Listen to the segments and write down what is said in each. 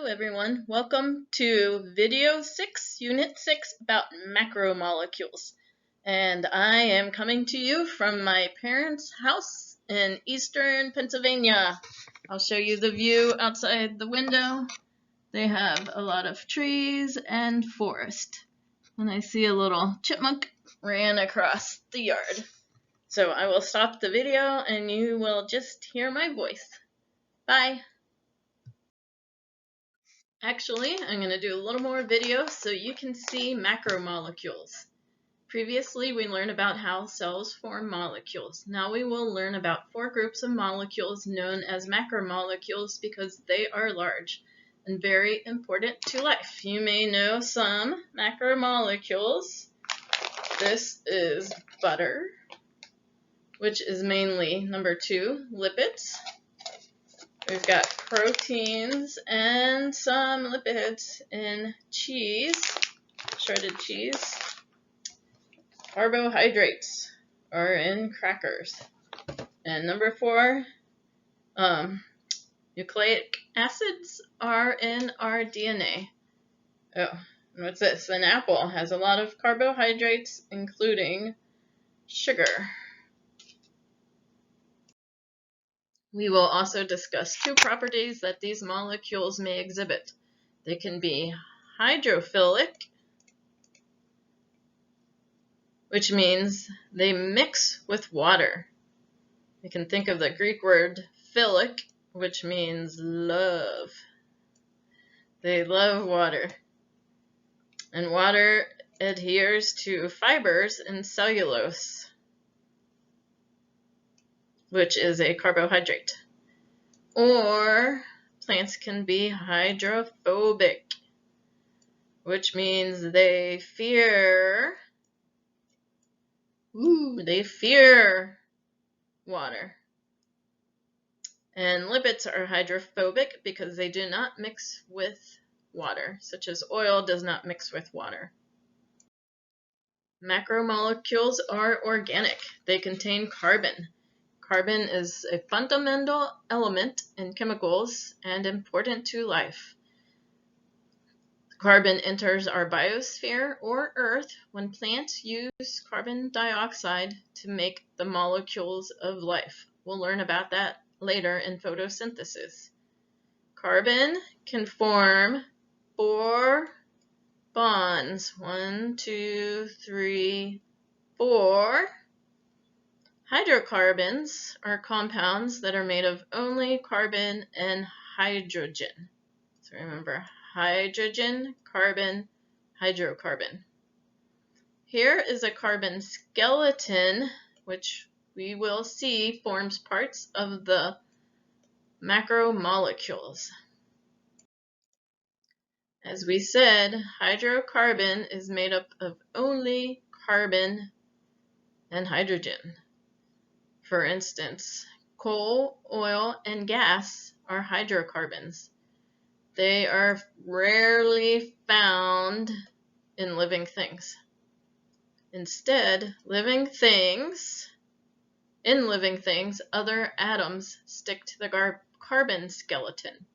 Hello everyone, welcome to video 6, unit 6 about macromolecules. And I am coming to you from my parents' house in eastern Pennsylvania. I'll show you the view outside the window. They have a lot of trees and forest. And I see a little chipmunk ran across the yard. So I will stop the video and you will just hear my voice. Bye! Actually, I'm going to do a little more video so you can see macromolecules. Previously, we learned about how cells form molecules. Now we will learn about 4 groups of molecules known as macromolecules because they are large and very important to life. You may know some macromolecules. This is butter, which is mainly number 2, lipids. We've got proteins and some lipids in cheese, shredded cheese. Carbohydrates are in crackers. And number 4, nucleic acids are in our DNA. Oh, and what's this? An apple has a lot of carbohydrates, including sugar. We will also discuss 2 properties that these molecules may exhibit. They can be hydrophilic, which means they mix with water. You can think of the Greek word philic, which means love. They love water. And water adheres to fibers in cellulose, which is a carbohydrate. Or plants can be hydrophobic, which means they fear water. And lipids are hydrophobic because they do not mix with water, such as oil does not mix with water. Macromolecules are organic. They contain carbon. Carbon is a fundamental element in chemicals and important to life. Carbon enters our biosphere or Earth when plants use carbon dioxide to make the molecules of life. We'll learn about that later in photosynthesis. Carbon can form 4 bonds. 1, 2, 3, 4. Hydrocarbons are compounds that are made of only carbon and hydrogen. So remember, hydrogen, carbon, hydrocarbon. Here is a carbon skeleton, which we will see forms parts of the macromolecules. As we said, hydrocarbon is made up of only carbon and hydrogen. For instance, coal, oil, and gas are hydrocarbons. They are rarely found in living things. Instead, in living things, other atoms stick to the carbon skeleton.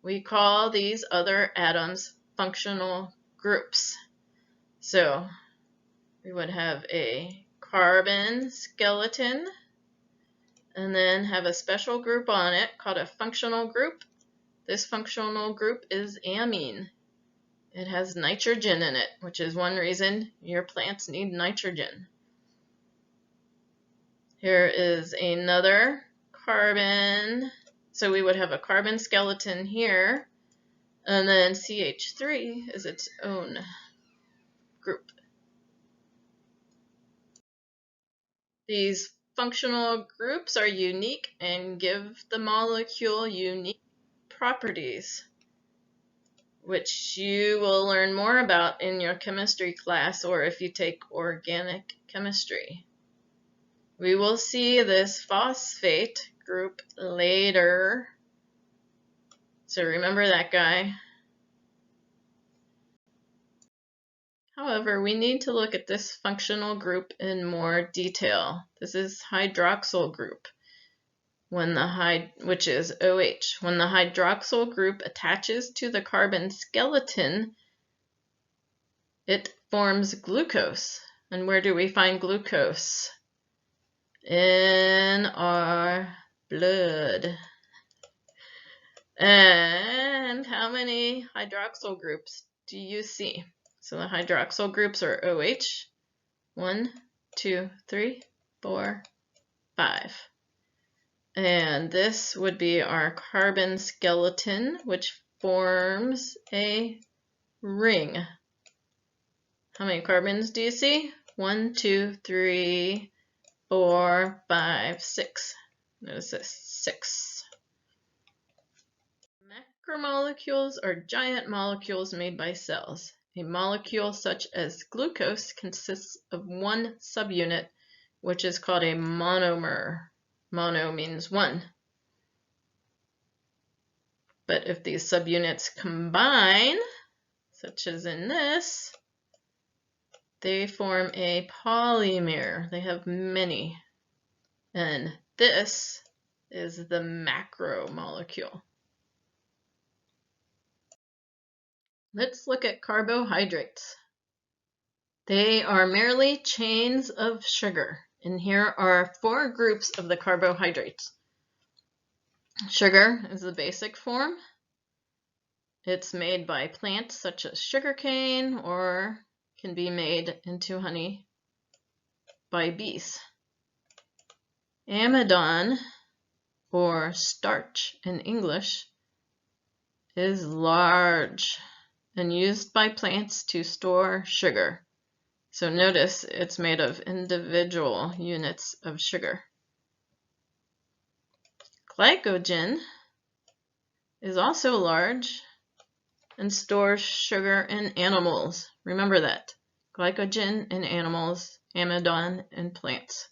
We call these other atoms functional groups. So we would have a carbon skeleton and then have a special group on it called a functional group. This functional group is amine. It has nitrogen in it, which is one reason your plants need nitrogen. Here is another carbon. So we would have a carbon skeleton here, and then CH3 is its own group. These functional groups are unique and give the molecule unique properties, which you will learn more about in your chemistry class or if you take organic chemistry. We will see this phosphate group later, so remember that guy. However, we need to look at this functional group in more detail. This is hydroxyl group. which is OH. When the hydroxyl group attaches to the carbon skeleton, it forms glucose. And where do we find glucose? In our blood. And how many hydroxyl groups do you see? So the hydroxyl groups are OH. 1, 2, 3, 4, 5. And this would be our carbon skeleton, which forms a ring. How many carbons do you see? 1, 2, 3, 4, 5, 6. Notice this, 6. Macromolecules are giant molecules made by cells. A molecule such as glucose consists of one subunit, which is called a monomer. Mono means one. But if these subunits combine, such as in this, they form a polymer. They have many. And this is the macromolecule. Let's look at carbohydrates. They are merely chains of sugar. And here are 4 groups of the carbohydrates. Sugar is the basic form. It's made by plants such as sugarcane, or can be made into honey by bees. Amidon, or starch in English, is large and used by plants to store sugar. So notice it's made of individual units of sugar. Glycogen is also large and stores sugar in animals. Remember that. Glycogen in animals, amidon in plants.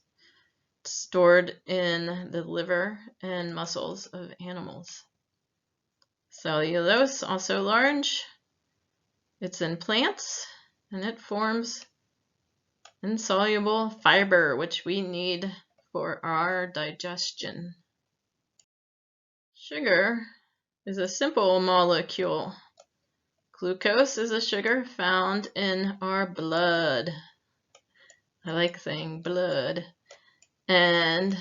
It's stored in the liver and muscles of animals. Cellulose, also large. It's in plants, and it forms insoluble fiber, which we need for our digestion. Sugar is a simple molecule. Glucose is a sugar found in our blood. I like saying blood. And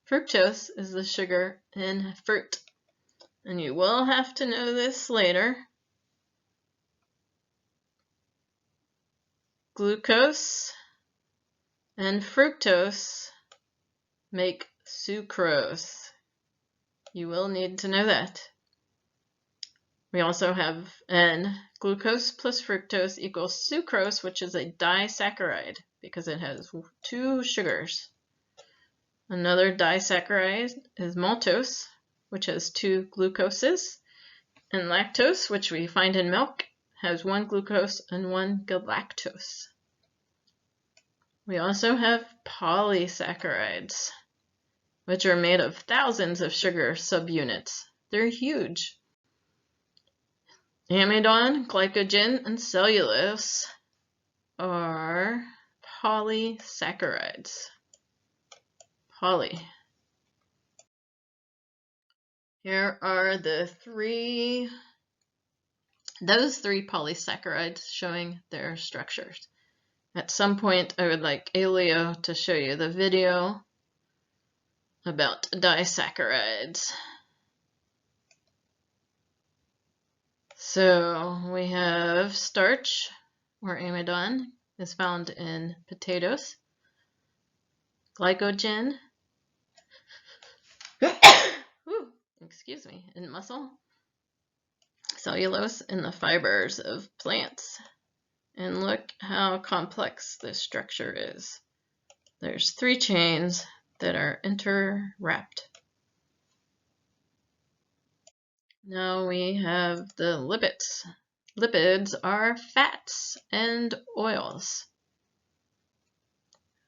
fructose is the sugar in fruit. And you will have to know this later. Glucose and fructose make sucrose. You will need to know that. We also have glucose plus fructose equals sucrose, which is a disaccharide because it has 2 sugars. Another disaccharide is maltose, which has 2 glucoses, and lactose, which we find in milk, has 1 glucose and 1 galactose. We also have polysaccharides, which are made of thousands of sugar subunits. They're huge. Amidon, glycogen, and cellulose are polysaccharides. Poly. Here are those 3 polysaccharides showing their structures. At some point, I would like Elio to show you the video about disaccharides. So we have starch, or amidon, is found in potatoes. Glycogen, excuse me, in muscle. Cellulose in the fibers of plants. And look how complex this structure is. There's 3 chains that are interwrapped. Now we have the lipids. Lipids are fats and oils.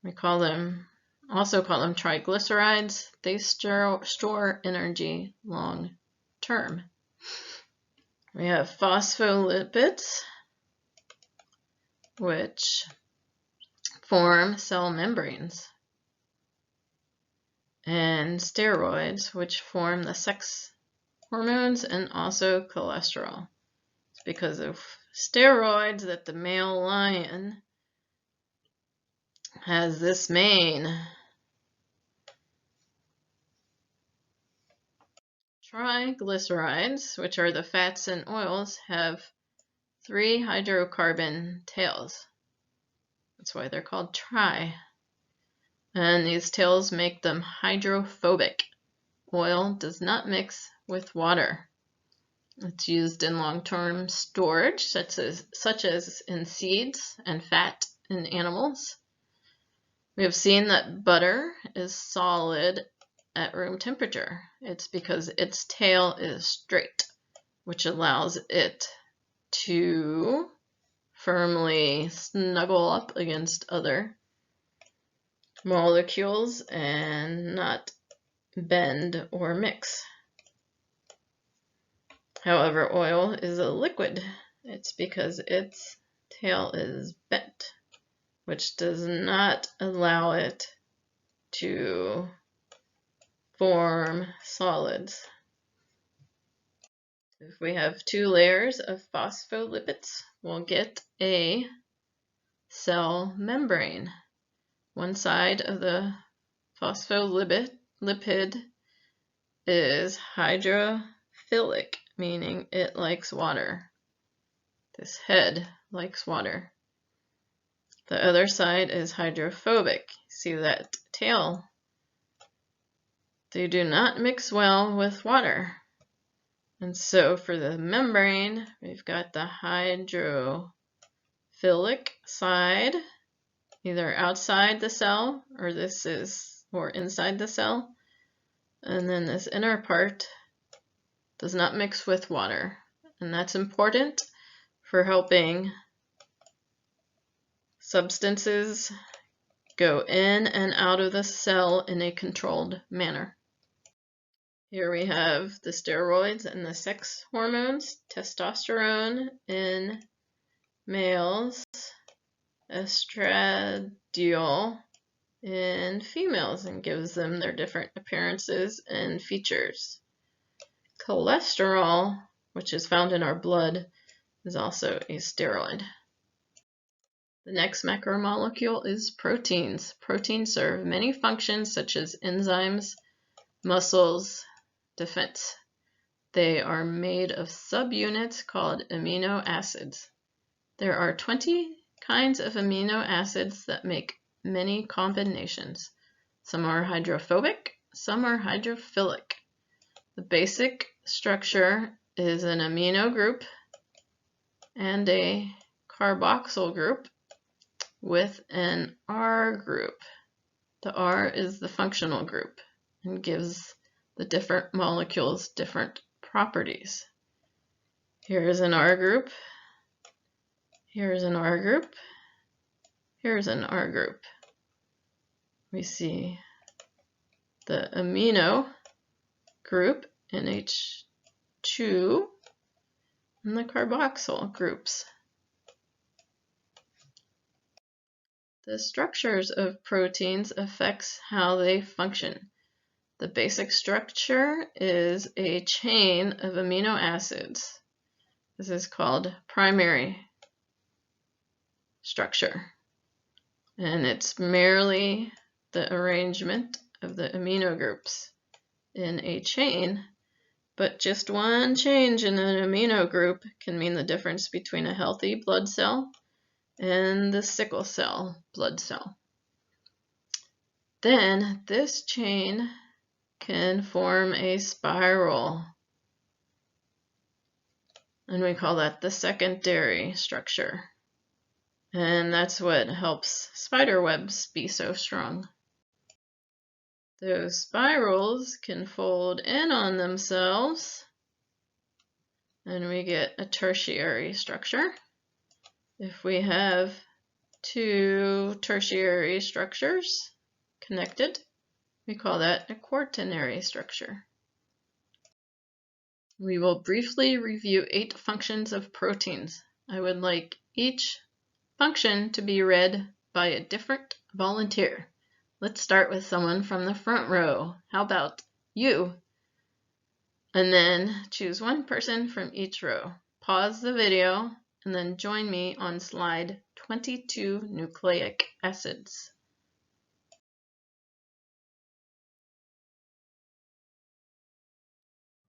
We also call them triglycerides. They store energy long term. We have phospholipids, which form cell membranes. and steroids, which form the sex hormones and also cholesterol. It's because of steroids that the male lion has this mane. Triglycerides, which are the fats and oils, have 3 hydrocarbon tails. That's why they're called tri. And these tails make them hydrophobic. Oil does not mix with water. It's used in long-term storage, such as in seeds and fat in animals. We have seen that butter is solid at room temperature. It's because its tail is straight, which allows it to firmly snuggle up against other molecules and not bend or mix. However, oil is a liquid. It's because its tail is bent, which does not allow it to form solids. If we have 2 layers of phospholipids, we'll get a cell membrane. One side of the phospholipid is hydrophilic, meaning it likes water. This head likes water. The other side is hydrophobic. See that tail? They do not mix well with water. And so for the membrane, we've got the hydrophilic side, either outside the cell or inside the cell. And then this inner part does not mix with water. And that's important for helping substances go in and out of the cell in a controlled manner. Here we have the steroids and the sex hormones, testosterone in males, estradiol in females, and gives them their different appearances and features. Cholesterol, which is found in our blood, is also a steroid. The next macromolecule is proteins. Proteins serve many functions such as enzymes, muscles, defense. They are made of subunits called amino acids. There are 20 kinds of amino acids that make many combinations. Some are hydrophobic, some are hydrophilic. The basic structure is an amino group and a carboxyl group with an R group. The R is the functional group and gives the different molecules different properties. Here is an R group. Here's an R group. Here's an R group. We see the amino group, NH2, and the carboxyl groups. The structures of proteins affects how they function. The basic structure is a chain of amino acids. This is called primary structure. And it's merely the arrangement of the amino groups in a chain. But just one change in an amino group can mean the difference between a healthy blood cell and the sickle cell blood cell. Then this chain can form a spiral, and we call that the secondary structure. And that's what helps spider webs be so strong. Those spirals can fold in on themselves, and we get a tertiary structure. If we have 2 tertiary structures connected, we call that a quaternary structure. We will briefly review 8 functions of proteins. I would like each function to be read by a different volunteer. Let's start with someone from the front row. How about you? And then choose one person from each row. Pause the video and then join me on slide 22, nucleic acids.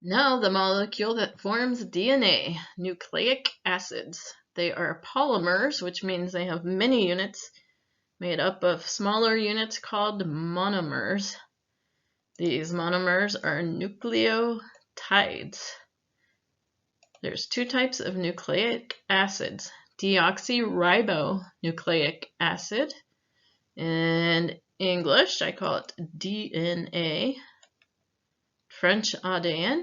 Now the molecule that forms DNA, nucleic acids. They are polymers, which means they have many units made up of smaller units called monomers. These monomers are nucleotides. There's two types of nucleic acids, deoxyribonucleic acid. In English, I call it DNA. French ADN.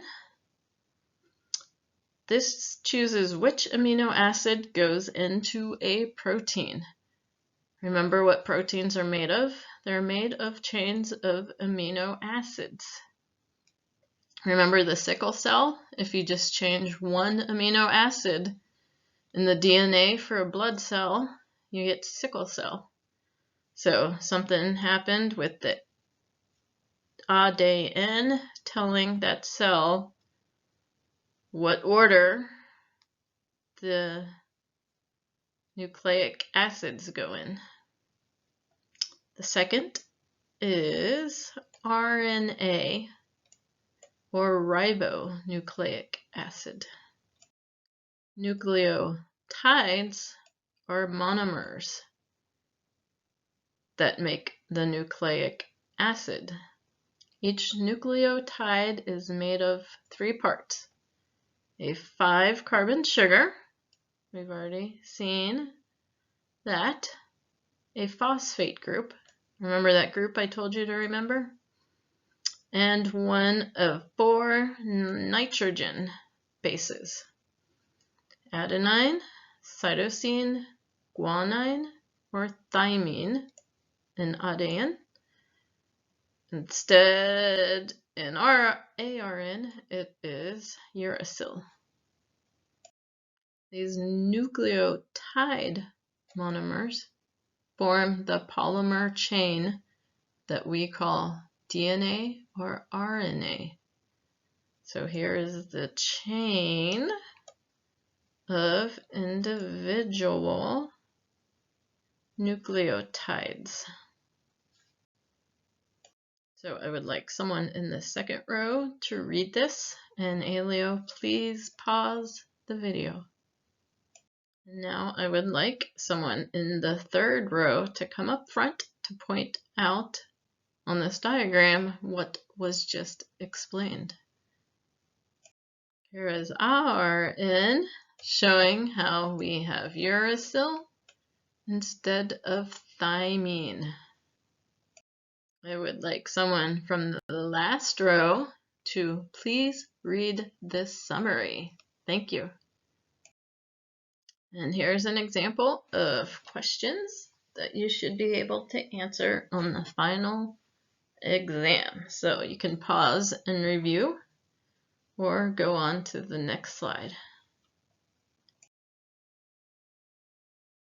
This chooses which amino acid goes into a protein. Remember what proteins are made of? They're made of chains of amino acids. Remember the sickle cell? If you just change one amino acid in the DNA for a blood cell, you get sickle cell. So something happened with the ADN telling that cell what order the nucleic acids go in. The second is RNA, or ribonucleic acid. Nucleotides are monomers that make the nucleic acid. Each nucleotide is made of 3 parts. A 5-carbon sugar, we've already seen that. A phosphate group, remember that group I told you to remember? And one of 4 nitrogen bases. Adenine, cytosine, guanine, or thymine in ADN. Instead, in ARN, it is uracil. These nucleotide monomers form the polymer chain that we call DNA or RNA. So here is the chain of individual nucleotides. So I would like someone in the second row to read this, and Elio, please pause the video. Now I would like someone in the third row to come up front to point out on this diagram what was just explained. Here is RN showing how we have uracil instead of thymine. I would like someone from the last row to please read this summary. Thank you. And here's an example of questions that you should be able to answer on the final exam. So you can pause and review or go on to the next slide.